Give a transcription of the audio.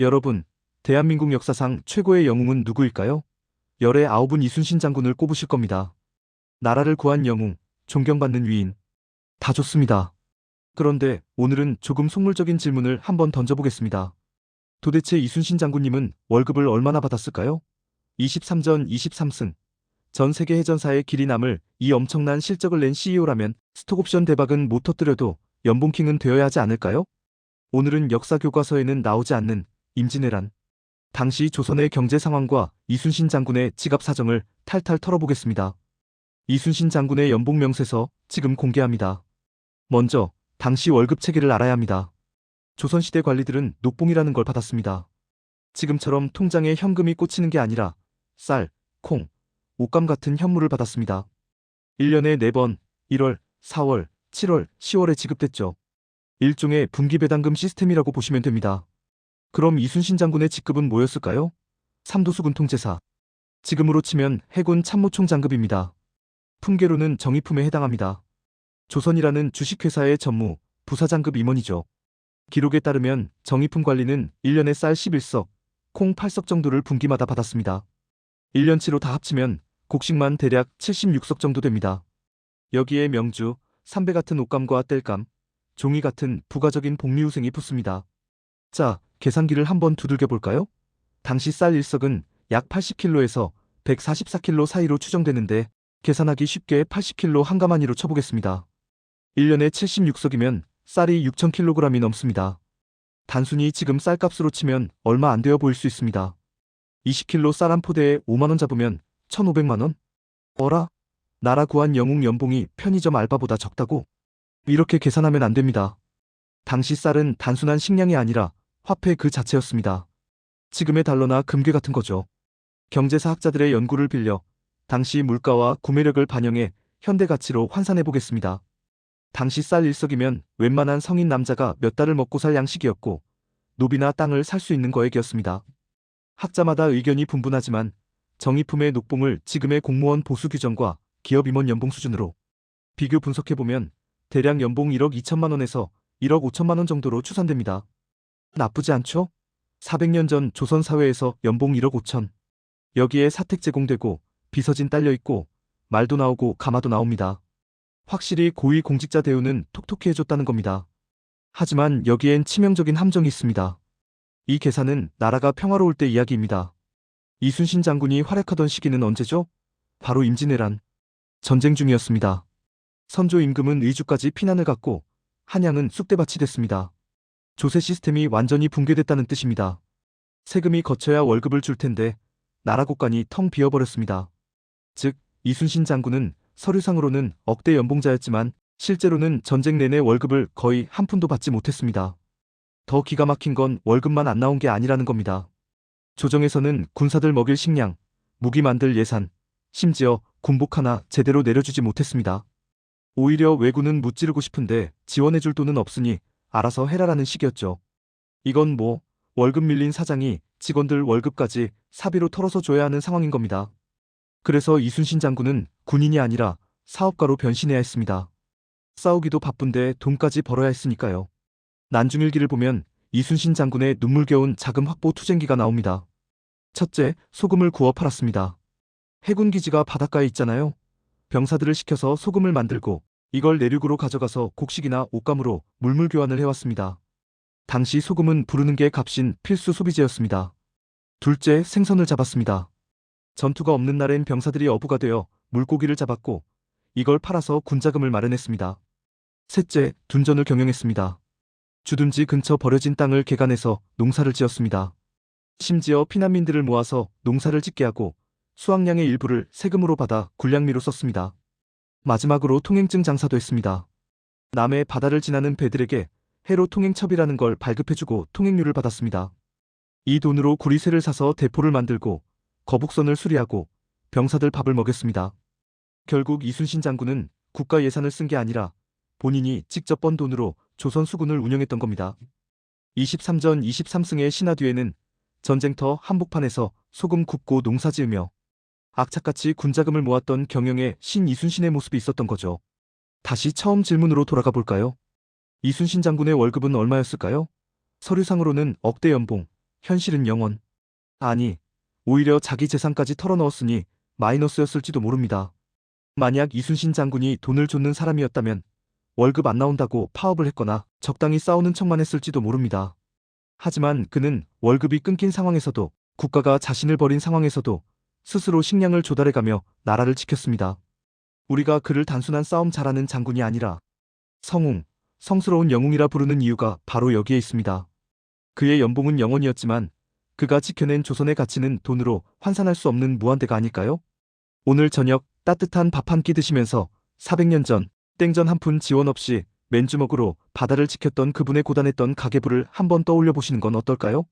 여러분, 대한민국 역사상 최고의 영웅은 누구일까요? 열의 아홉은 이순신 장군을 꼽으실 겁니다. 나라를 구한 영웅, 존경받는 위인. 다 좋습니다. 그런데 오늘은 조금 속물적인 질문을 한번 던져보겠습니다. 도대체 이순신 장군님은 월급을 얼마나 받았을까요? 23전 23승. 전 세계 해전사의 길이 남을 이 엄청난 실적을 낸 CEO라면 스톡옵션 대박은 못 터뜨려도 연봉킹은 되어야 하지 않을까요? 오늘은 역사 교과서에는 나오지 않는 임진왜란, 당시 조선의 경제 상황과 이순신 장군의 지갑 사정을 탈탈 털어보겠습니다. 이순신 장군의 연봉 명세서 지금 공개합니다. 먼저 당시 월급 체계를 알아야 합니다. 조선시대 관리들은 녹봉이라는 걸 받았습니다. 지금처럼 통장에 현금이 꽂히는 게 아니라 쌀, 콩, 옷감 같은 현물을 받았습니다. 1년에 4번 1월, 4월, 7월, 10월에 지급됐죠. 일종의 분기배당금 시스템이라고 보시면 됩니다. 그럼 이순신 장군의 직급은 뭐였을까요? 삼도수군 통제사. 지금으로 치면 해군 참모총장급입니다. 품계로는 정의품에 해당합니다. 조선이라는 주식회사의 전무, 부사장급 임원이죠. 기록에 따르면 정의품 관리는 1년에 쌀 11석, 콩 8석 정도를 분기마다 받았습니다. 1년치로 다 합치면 곡식만 대략 76석 정도 됩니다. 여기에 명주, 삼배 같은 옷감과 땔감, 종이 같은 부가적인 복리후생이 붙습니다. 자, 계산기를 한번 두들겨 볼까요? 당시 쌀 1석은 약 80kg에서 144kg 사이로 추정되는데 계산하기 쉽게 80kg 한가마니로 쳐보겠습니다. 1년에 76석이면 쌀이 6000kg이 넘습니다. 단순히 지금 쌀값으로 치면 얼마 안 되어 보일 수 있습니다. 20kg 쌀 한 포대에 5만원 잡으면 1500만원? 어라? 나라 구한 영웅 연봉이 편의점 알바보다 적다고? 이렇게 계산하면 안 됩니다. 당시 쌀은 단순한 식량이 아니라 화폐 그 자체였습니다. 지금의 달러나 금괴 같은 거죠. 경제사학자들의 연구를 빌려 당시 물가와 구매력을 반영해 현대 가치로 환산해 보겠습니다. 당시 쌀 1석이면 웬만한 성인 남자가 몇 달을 먹고 살 양식이었고 노비나 땅을 살 수 있는 거액이었습니다. 학자마다 의견이 분분하지만 정의품의 녹봉을 지금의 공무원 보수 규정과 기업 임원 연봉 수준으로 비교 분석해보면 대략 연봉 1억 2천만 원에서 1억 5천만 원 정도로 추산됩니다. 나쁘지 않죠? 400년 전 조선 사회에서 연봉 1억 5천. 여기에 사택 제공되고 비서진 딸려있고 말도 나오고 가마도 나옵니다. 확실히 고위 공직자 대우는 톡톡히 해줬다는 겁니다. 하지만 여기엔 치명적인 함정이 있습니다. 이 계산은 나라가 평화로울 때 이야기입니다. 이순신 장군이 활약하던 시기는 언제죠? 바로 임진왜란. 전쟁 중이었습니다. 선조 임금은 의주까지 피난을 갔고 한양은 쑥대밭이 됐습니다. 조세 시스템이 완전히 붕괴됐다는 뜻입니다. 세금이 거쳐야 월급을 줄 텐데 나라 곳간이 텅 비어버렸습니다. 즉, 이순신 장군은 서류상으로는 억대 연봉자였지만 실제로는 전쟁 내내 월급을 거의 한 푼도 받지 못했습니다. 더 기가 막힌 건 월급만 안 나온 게 아니라는 겁니다. 조정에서는 군사들 먹일 식량, 무기 만들 예산, 심지어 군복 하나 제대로 내려주지 못했습니다. 오히려 왜군은 무찌르고 싶은데 지원해줄 돈은 없으니 알아서 해라라는 식이었죠. 이건 뭐 월급 밀린 사장이 직원들 월급까지 사비로 털어서 줘야 하는 상황인 겁니다. 그래서 이순신 장군은 군인이 아니라 사업가로 변신해야 했습니다. 싸우기도 바쁜데 돈까지 벌어야 했으니까요. 난중일기를 보면 이순신 장군의 눈물겨운 자금 확보 투쟁기가 나옵니다. 첫째, 소금을 구워 팔았습니다. 해군 기지가 바닷가에 있잖아요. 병사들을 시켜서 소금을 만들고 이걸 내륙으로 가져가서 곡식이나 옷감으로 물물 교환을 해왔습니다. 당시 소금은 부르는 게 값인 필수 소비재였습니다. 둘째, 생선을 잡았습니다. 전투가 없는 날엔 병사들이 어부가 되어 물고기를 잡았고 이걸 팔아서 군자금을 마련했습니다. 셋째, 둔전을 경영했습니다. 주둔지 근처 버려진 땅을 개간해서 농사를 지었습니다. 심지어 피난민들을 모아서 농사를 짓게 하고 수확량의 일부를 세금으로 받아 군량미로 썼습니다. 마지막으로 통행증 장사도 했습니다. 남해 바다를 지나는 배들에게 해로 통행첩이라는 걸 발급해주고 통행료를 받았습니다. 이 돈으로 구리새를 사서 대포를 만들고 거북선을 수리하고 병사들 밥을 먹였습니다. 결국 이순신 장군은 국가 예산을 쓴 게 아니라 본인이 직접 번 돈으로 조선 수군을 운영했던 겁니다. 23전 23승의 신화 뒤에는 전쟁터 한복판에서 소금 굽고 농사 지으며 악착같이 군자금을 모았던 경영의 신 이순신의 모습이 있었던 거죠. 다시 처음 질문으로 돌아가 볼까요? 이순신 장군의 월급은 얼마였을까요? 서류상으로는 억대 연봉, 현실은 영원. 아니, 오히려 자기 재산까지 털어넣었으니 마이너스였을지도 모릅니다. 만약 이순신 장군이 돈을 줬는 사람이었다면 월급 안 나온다고 파업을 했거나 적당히 싸우는 척만 했을지도 모릅니다. 하지만 그는 월급이 끊긴 상황에서도 국가가 자신을 버린 상황에서도 스스로 식량을 조달해가며 나라를 지켰습니다. 우리가 그를 단순한 싸움 잘하는 장군이 아니라 성웅, 성스러운 영웅이라 부르는 이유가 바로 여기에 있습니다. 그의 연봉은 영원이었지만 그가 지켜낸 조선의 가치는 돈으로 환산할 수 없는 무한대가 아닐까요? 오늘 저녁 따뜻한 밥 한 끼 드시면서 400년 전 땡전 한 푼 지원 없이 맨주먹으로 바다를 지켰던 그분의 고단했던 가계부를 한번 떠올려 보시는 건 어떨까요?